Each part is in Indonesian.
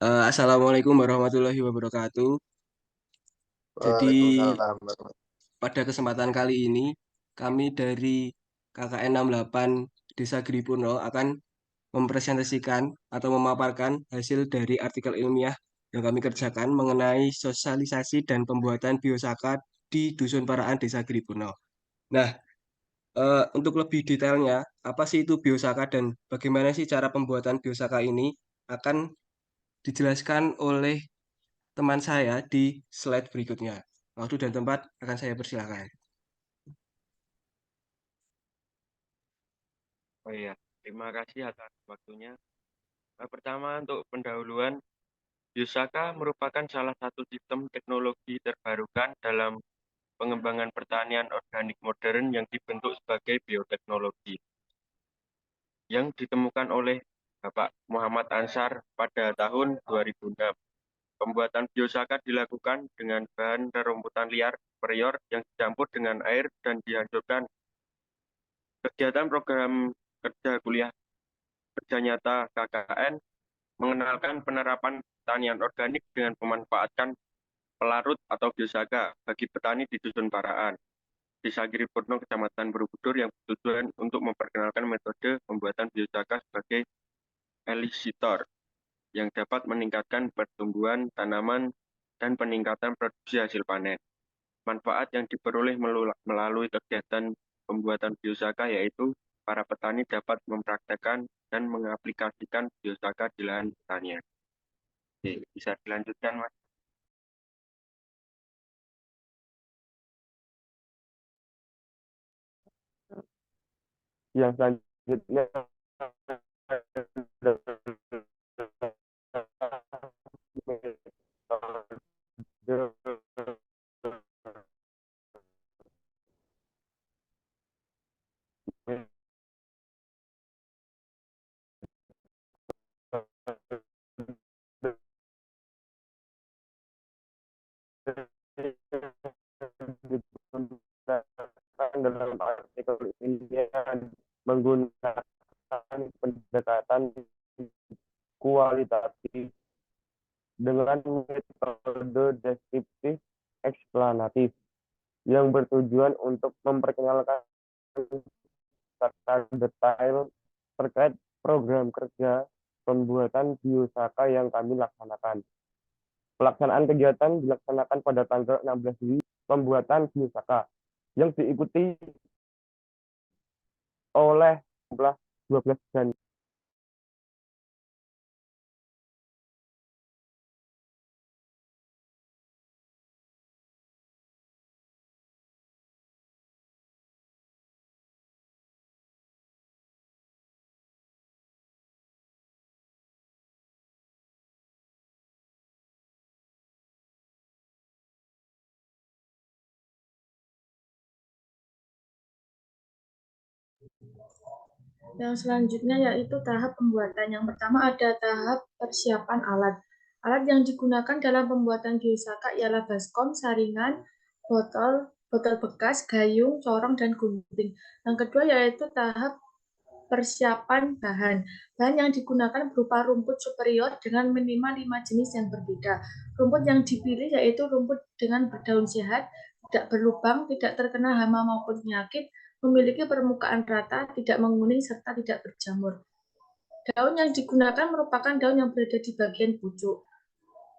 Assalamualaikum warahmatullahi wabarakatuh. Jadi Waalaikumsalam warahmatullahi. pada kesempatan kali ini kami dari KKN 68 Desa Gripurno akan mempresentasikan atau memaparkan hasil dari artikel ilmiah yang kami kerjakan mengenai sosialisasi dan pembuatan biosaka di Dusun Paraan Desa Gripurno. Nah, untuk lebih detailnya, apa sih itu biosaka dan bagaimana sih cara pembuatan biosaka ini akan dijelaskan oleh teman saya di slide berikutnya. Waktu dan tempat akan saya persilakan. Oh iya, terima kasih atas waktunya. Pertama untuk pendahuluan, Biosaka merupakan salah satu sistem teknologi terbarukan dalam pengembangan pertanian organik modern yang dibentuk sebagai bioteknologi, yang ditemukan oleh Bapak Muhammad Ansar pada tahun 2006. Pembuatan biosaka dilakukan dengan bahan rerumputan liar superior yang dicampur dengan air dan dihancurkan. Kegiatan program kerja kuliah kerja nyata KKN mengenalkan penerapan pertanian organik dengan memanfaatkan pelarut atau biosaka bagi petani di Dusun Paraan, Desa Giripurno, Kecamatan Borobudur yang bertujuan untuk memperkenalkan metode pembuatan biosaka sebagai elisitor yang dapat meningkatkan pertumbuhan tanaman dan peningkatan produksi hasil panen. Manfaat yang diperoleh melalui kegiatan pembuatan biosaka yaitu para petani dapat mempraktekkan dan mengaplikasikan biosaka di lahan pertanian. Oke, bisa dilanjutkan, Mas. Yang selanjutnya dalam artikel ini menggunakan pendekatan kualitatif dengan metode deskriptif eksplanatif yang bertujuan untuk memperkenalkan secara detail terkait program kerja pembuatan biosaka yang kami laksanakan. Pelaksanaan kegiatan dilaksanakan pada tanggal 16 Juli pembuatan biosaka yang diikuti oleh jumlah 12 dan Yang selanjutnya yaitu tahap pembuatan. Yang pertama ada tahap persiapan alat. Alat yang digunakan dalam pembuatan biosaka ialah baskom, saringan, botol bekas, gayung, corong, dan gunting. Yang kedua yaitu tahap persiapan bahan. Bahan yang digunakan berupa rumput superior dengan minimal 5 jenis yang berbeda. Rumput yang dipilih yaitu rumput dengan berdaun sehat, tidak berlubang, tidak terkena hama maupun penyakit, memiliki permukaan rata, tidak menguning, serta tidak berjamur. Daun yang digunakan merupakan daun yang berada di bagian pucuk.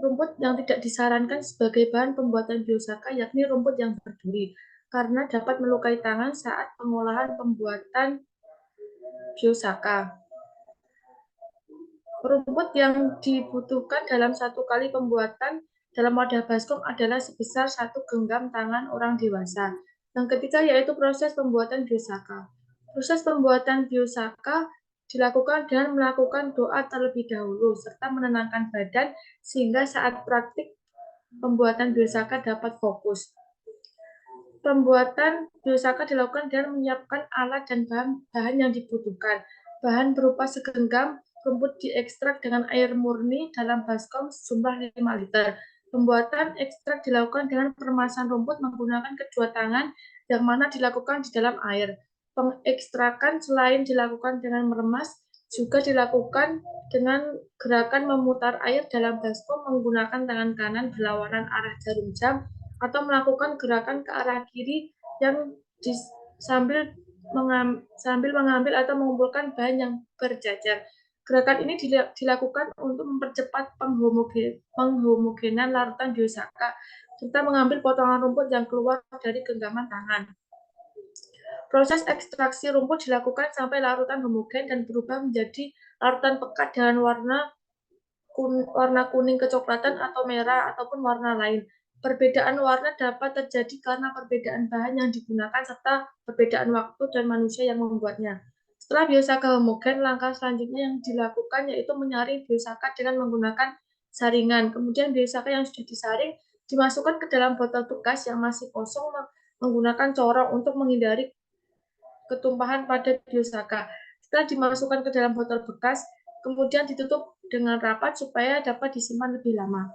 Rumput yang tidak disarankan sebagai bahan pembuatan biosaka yakni rumput yang berduri, karena dapat melukai tangan saat pengolahan pembuatan biosaka. Rumput yang dibutuhkan dalam satu kali pembuatan dalam wadah baskom adalah sebesar 1 genggam tangan orang dewasa. Yang ketiga yaitu proses pembuatan biosaka. Proses pembuatan biosaka dilakukan dengan melakukan doa terlebih dahulu serta menenangkan badan sehingga saat praktik pembuatan biosaka dapat fokus. Pembuatan biosaka dilakukan dengan menyiapkan alat dan bahan yang dibutuhkan. Bahan berupa segenggam rumput diekstrak dengan air murni dalam baskom sejumlah 5 liter. Pembuatan ekstrak dilakukan dengan peremasan rumput menggunakan kedua tangan yang mana dilakukan di dalam air. Pengekstrakan selain dilakukan dengan meremas, juga dilakukan dengan gerakan memutar air dalam baskom menggunakan tangan kanan berlawanan arah jarum jam atau melakukan gerakan ke arah kiri yang sambil mengambil atau mengumpulkan bahan yang berjajar. Gerakan ini dilakukan untuk mempercepat penghomogenan larutan biosaka serta mengambil potongan rumput yang keluar dari genggaman tangan. Proses ekstraksi rumput dilakukan sampai larutan homogen dan berubah menjadi larutan pekat dengan warna kuning kecoklatan atau merah ataupun warna lain. Perbedaan warna dapat terjadi karena perbedaan bahan yang digunakan serta perbedaan waktu dan manusia yang membuatnya. Setelah biosaka homogen, langkah selanjutnya yang dilakukan yaitu menyaring biosaka dengan menggunakan saringan. Kemudian biosaka yang sudah disaring dimasukkan ke dalam botol bekas yang masih kosong menggunakan corong untuk menghindari ketumpahan pada biosaka. Setelah dimasukkan ke dalam botol bekas, kemudian ditutup dengan rapat supaya dapat disimpan lebih lama.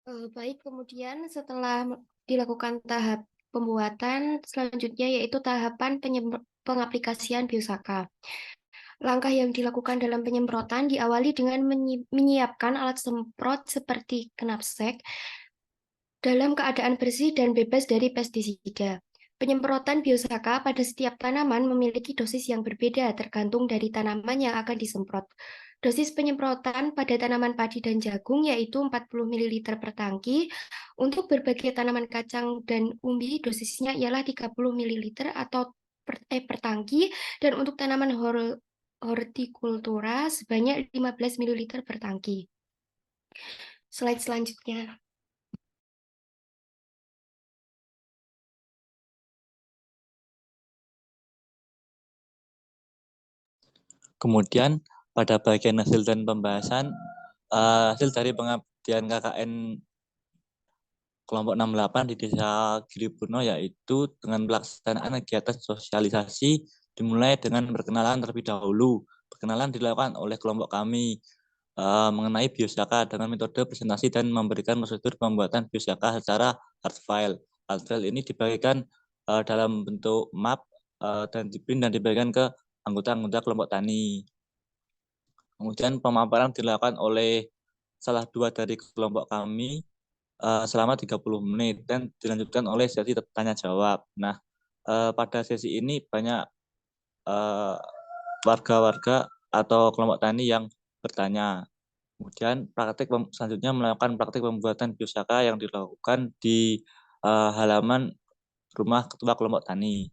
Baik, kemudian setelah dilakukan tahap pembuatan, selanjutnya yaitu tahapan pengaplikasian biosaka. Langkah yang dilakukan dalam penyemprotan diawali dengan menyiapkan alat semprot seperti knapsack dalam keadaan bersih dan bebas dari pestisida. Penyemprotan biosaka pada setiap tanaman memiliki dosis yang berbeda tergantung dari tanaman yang akan disemprot. Dosis penyemprotan pada tanaman padi dan jagung yaitu 40 ml per tangki. Untuk berbagai tanaman kacang dan umbi dosisnya ialah 30 ml atau per tangki, dan untuk tanaman hortikultura sebanyak 15 ml per tangki. Slide selanjutnya. Kemudian pada bagian hasil dan pembahasan, hasil dari pengabdian KKN kelompok 68 di Desa Giripurno yaitu dengan pelaksanaan kegiatan sosialisasi dimulai dengan perkenalan terlebih dahulu. Perkenalan dilakukan oleh kelompok kami mengenai biosaka dengan metode presentasi dan memberikan prosedur pembuatan biosaka secara hard file. Hard file ini dibagikan dalam bentuk map dan diprint dan dibagikan ke anggota-anggota kelompok tani. Kemudian pemaparan dilakukan oleh salah dua dari kelompok kami selama 30 menit dan dilanjutkan oleh sesi tanya jawab. Nah, pada sesi ini banyak warga-warga atau kelompok tani yang bertanya. Kemudian selanjutnya melakukan praktik pembuatan biosaka yang dilakukan di halaman rumah ketua kelompok tani.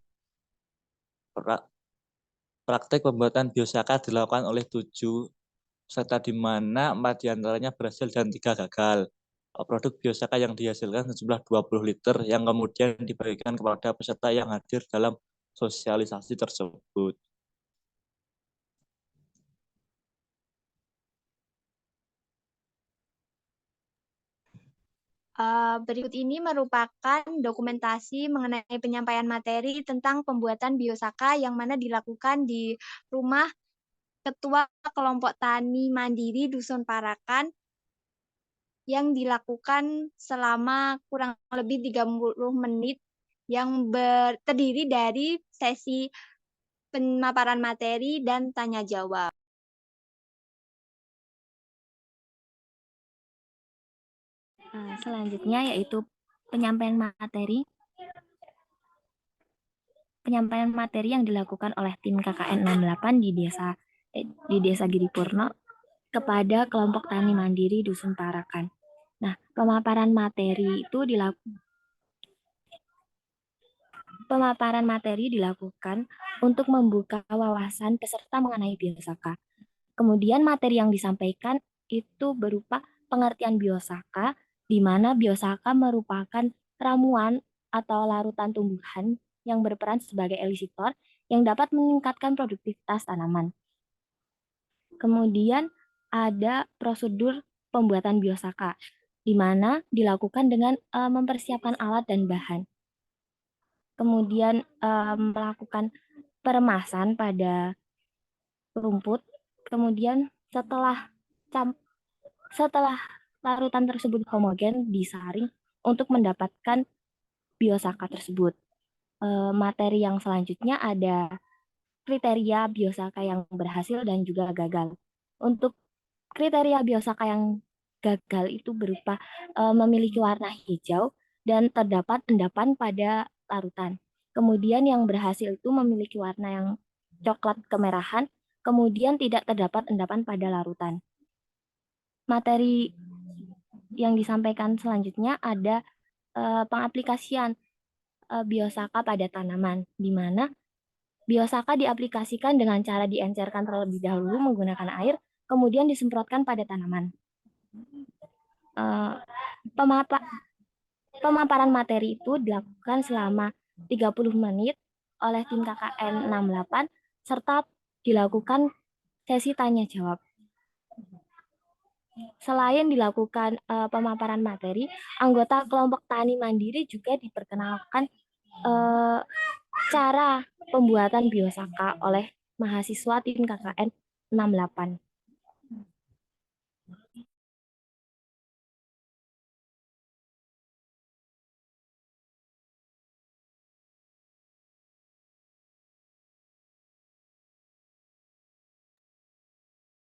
Praktik pembuatan biosaka dilakukan oleh 7 peserta di mana 4 diantaranya berhasil dan 3 gagal. Produk biosaka yang dihasilkan sejumlah 20 liter yang kemudian dibagikan kepada peserta yang hadir dalam sosialisasi tersebut. Berikut ini merupakan dokumentasi mengenai penyampaian materi tentang pembuatan biosaka yang mana dilakukan di rumah Ketua Kelompok Tani Mandiri Dusun Parakan yang dilakukan selama kurang lebih 30 menit yang terdiri dari sesi pemaparan materi dan tanya jawab. Selanjutnya yaitu penyampaian materi yang dilakukan oleh tim KKN 68 di Desa Giripurno kepada kelompok tani mandiri Dusun Parakan. Nah, pemaparan materi dilakukan untuk membuka wawasan peserta mengenai biosaka. Kemudian materi yang disampaikan itu berupa pengertian biosaka, di mana biosaka merupakan ramuan atau larutan tumbuhan yang berperan sebagai elisitor yang dapat meningkatkan produktivitas tanaman. Kemudian ada prosedur pembuatan biosaka, di mana dilakukan dengan mempersiapkan alat dan bahan. Kemudian melakukan peremasan pada rumput. Kemudian setelah larutan tersebut homogen disaring untuk mendapatkan biosaka tersebut. Materi yang selanjutnya ada kriteria biosaka yang berhasil dan juga gagal. Untuk kriteria biosaka yang gagal itu berupa memiliki warna hijau dan terdapat endapan pada larutan. Kemudian yang berhasil itu memiliki warna yang coklat kemerahan, kemudian tidak terdapat endapan pada larutan. Materi yang disampaikan selanjutnya ada pengaplikasian biosaka pada tanaman, di mana biosaka diaplikasikan dengan cara diencerkan terlebih dahulu menggunakan air, kemudian disemprotkan pada tanaman. Pemaparan materi itu dilakukan selama 30 menit oleh tim KKN 68 serta dilakukan sesi tanya jawab. Selain dilakukan pemaparan materi, anggota kelompok tani mandiri juga diperkenalkan cara pembuatan biosaka oleh mahasiswa tim KKN 68.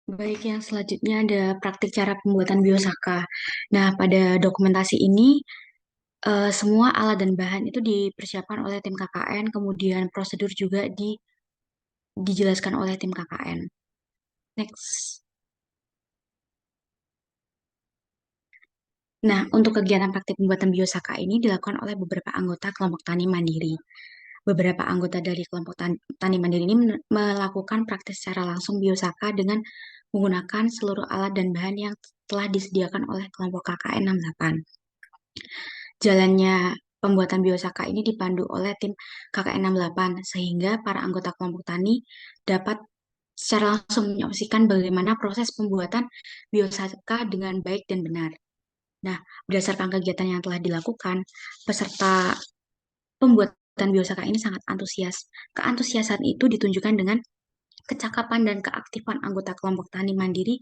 Baik, yang selanjutnya ada praktik cara pembuatan biosaka. Nah, pada dokumentasi ini semua alat dan bahan itu dipersiapkan oleh tim KKN, kemudian prosedur juga dijelaskan oleh tim KKN. Next. Nah, untuk kegiatan praktik pembuatan biosaka ini dilakukan oleh beberapa anggota kelompok tani mandiri. Beberapa anggota dari kelompok tani mandiri ini melakukan praktik secara langsung biosaka dengan menggunakan seluruh alat dan bahan yang telah disediakan oleh kelompok KKN 68. Jalannya pembuatan biosaka ini dipandu oleh tim KKN 68, sehingga para anggota kelompok tani dapat secara langsung menyaksikan bagaimana proses pembuatan biosaka dengan baik dan benar. Nah, berdasarkan kegiatan yang telah dilakukan, peserta pembuatan biosaka ini sangat antusias. Keantusiasan itu ditunjukkan dengan kecakapan dan keaktifan anggota kelompok tani mandiri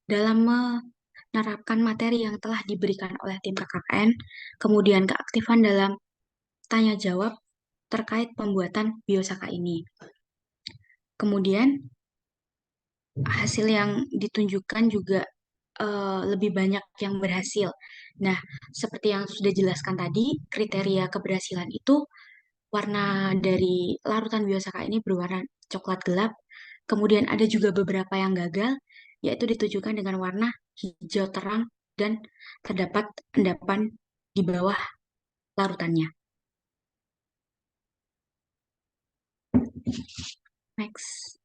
dalam menerapkan materi yang telah diberikan oleh tim KKN, kemudian keaktifan dalam tanya jawab terkait pembuatan biosaka ini. Kemudian hasil yang ditunjukkan juga lebih banyak yang berhasil. Nah, seperti yang sudah dijelaskan tadi, kriteria keberhasilan itu warna dari larutan biosaka ini berwarna coklat gelap. Kemudian ada juga beberapa yang gagal, yaitu ditunjukkan dengan warna hijau terang dan terdapat endapan di bawah larutannya. Next.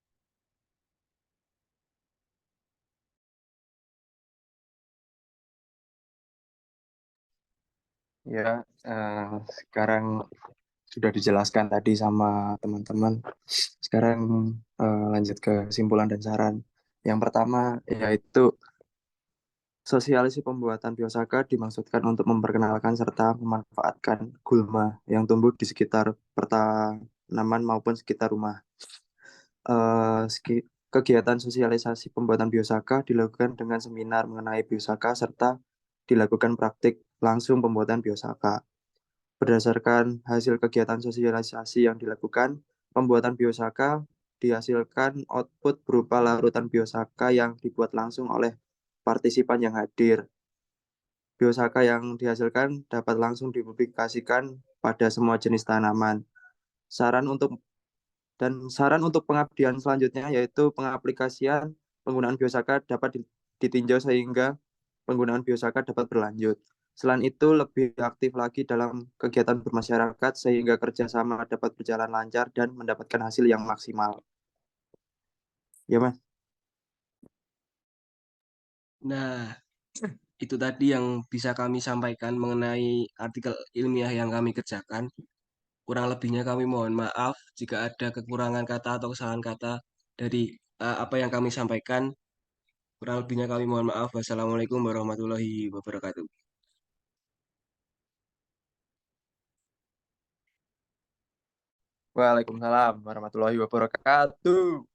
Ya, sekarang sudah dijelaskan tadi sama teman-teman. Sekarang lanjut ke kesimpulan dan saran. Yang pertama yaitu sosialisasi pembuatan biosaka dimaksudkan untuk memperkenalkan serta memanfaatkan gulma yang tumbuh di sekitar pertanaman maupun sekitar rumah. Kegiatan sosialisasi pembuatan biosaka dilakukan dengan seminar mengenai biosaka serta dilakukan praktik langsung pembuatan biosaka. Berdasarkan hasil kegiatan sosialisasi yang dilakukan, pembuatan biosaka dihasilkan output berupa larutan biosaka yang dibuat langsung oleh partisipan yang hadir. Biosaka yang dihasilkan dapat langsung dipublikasikan pada semua jenis tanaman. Saran untuk pengabdian selanjutnya yaitu pengaplikasian penggunaan biosaka dapat ditinjau sehingga penggunaan biosaka dapat berlanjut. Selain itu, lebih aktif lagi dalam kegiatan bermasyarakat sehingga kerjasama dapat berjalan lancar dan mendapatkan hasil yang maksimal. Ya, Mas? Nah, itu tadi yang bisa kami sampaikan mengenai artikel ilmiah yang kami kerjakan. Kurang lebihnya kami mohon maaf jika ada kekurangan kata atau kesalahan kata dari apa yang kami sampaikan. Kurang lebihnya kami mohon maaf. Wassalamualaikum warahmatullahi wabarakatuh. Waalaikumsalam warahmatullahi wabarakatuh.